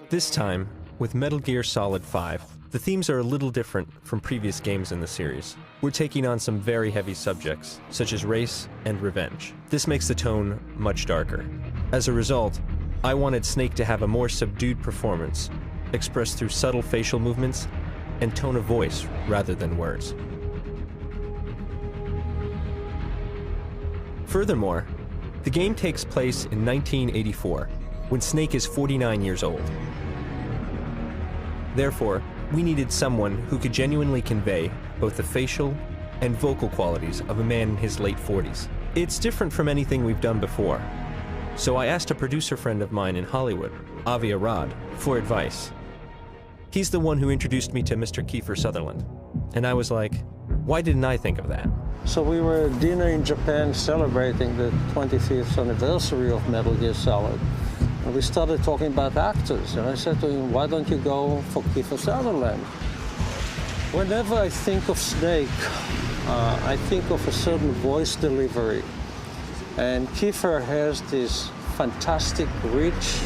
This time, with Metal Gear Solid 5, the themes are a little different from previous games in the series. We're taking on some very heavy subjects, such as race and revenge. This makes the tone much darker. As a result, I wanted Snake to have a more subdued performance, expressed through subtle facial movements and tone of voice rather than words. Furthermore, the game takes place in 1984, when Snake is 49 years old. Therefore, we needed someone who could genuinely convey both the facial and vocal qualities of a man in his late 40s. It's different from anything we've done before, so I asked a producer friend of mine in Hollywood, Avi Arad, for advice. He's the one who introduced me to Mr. Kiefer Sutherland, and I was like, why didn't I think of that? So we were at dinner in Japan celebrating the 25th anniversary of Metal Gear Solid. And we started talking about actors, and I said to him, why don't you go for Kiefer Sutherland? Whenever I think of Snake, I think of a certain voice delivery. And Kiefer has this fantastic, rich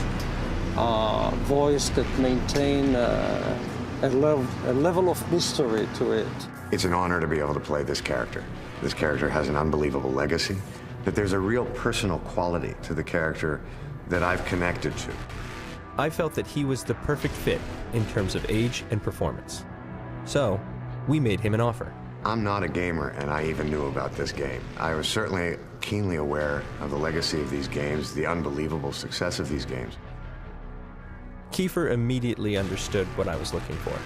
voice that maintains a level of mystery to it. It's an honor to be able to play this character. This character has an unbelievable legacy, but there's a real personal quality to the character that I've connected to. I felt that he was the perfect fit in terms of age and performance. So, we made him an offer. I'm not a gamer, and I even knew about this game. I was certainly keenly aware of the legacy of these games, the unbelievable success of these games. Kiefer immediately understood what I was looking for.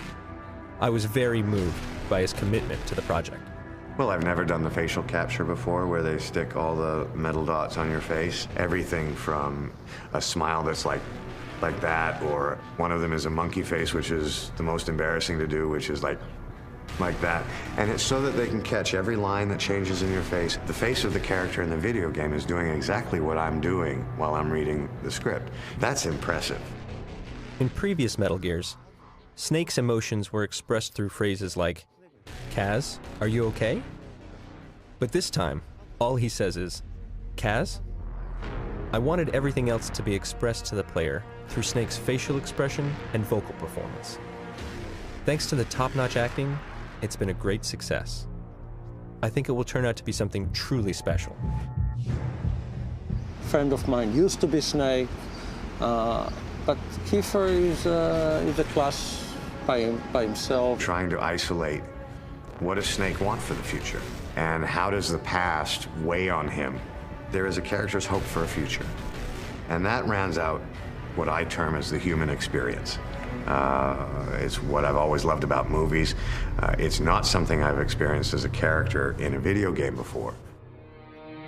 I was very moved by his commitment to the project. Well, I've never done the facial capture before, where they stick all the metal dots on your face. Everything from a smile that's like that, or one of them is a monkey face, which is the most embarrassing to do, which is like that. And it's so that they can catch every line that changes in your face. The face of the character in the video game is doing exactly what I'm doing while I'm reading the script. That's impressive. In previous Metal Gears, Snake's emotions were expressed through phrases like, Kaz, are you okay? But this time, all he says is, Kaz? I wanted everything else to be expressed to the player through Snake's facial expression and vocal performance. Thanks to the top-notch acting, it's been a great success. I think it will turn out to be something truly special. A friend of mine used to be Snake, but Kiefer is a class by himself. Trying to isolate what does Snake want for the future, and how does the past weigh on him? There is a character's hope for a future, and that rounds out what I term as the human experience. It's what I've always loved about movies. It's not something I've experienced as a character in a video game before.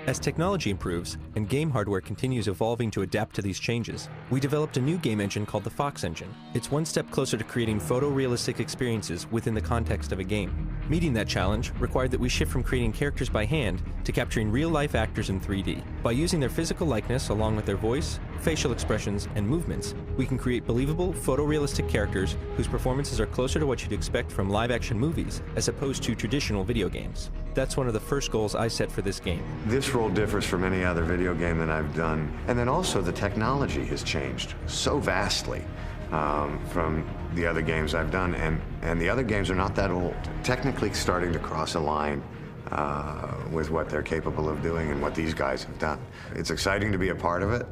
As technology improves and game hardware continues evolving to adapt to these changes, we developed a new game engine called the Fox Engine. It's one step closer to creating photorealistic experiences within the context of a game. Meeting that challenge required that we shift from creating characters by hand to capturing real-life actors in 3D. By using their physical likeness along with their voice, facial expressions, and movements, we can create believable, photorealistic characters whose performances are closer to what you'd expect from live-action movies as opposed to traditional video games. That's one of the first goals I set for this game. This role differs from any other video game that I've done. And then also the technology has changed so vastly from the other games I've done. And the other games are not that old. Technically starting to cross a line with what they're capable of doing and what these guys have done. It's exciting to be a part of it.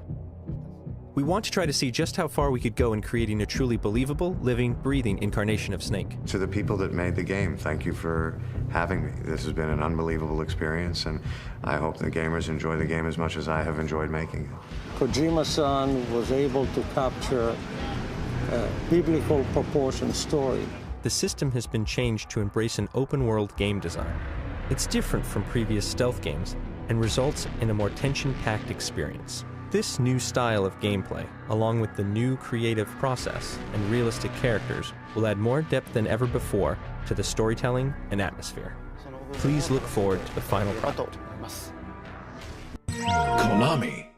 We want to try to see just how far we could go in creating a truly believable, living, breathing incarnation of Snake. To the people that made the game, thank you for having me. This has been an unbelievable experience, and I hope the gamers enjoy the game as much as I have enjoyed making it. Kojima-san was able to capture a biblical proportion story. The system has been changed to embrace an open-world game design. It's different from previous stealth games and results in a more tension-packed experience. This new style of gameplay, along with the new creative process and realistic characters, will add more depth than ever before to the storytelling and atmosphere. Please look forward to the final product. Konami.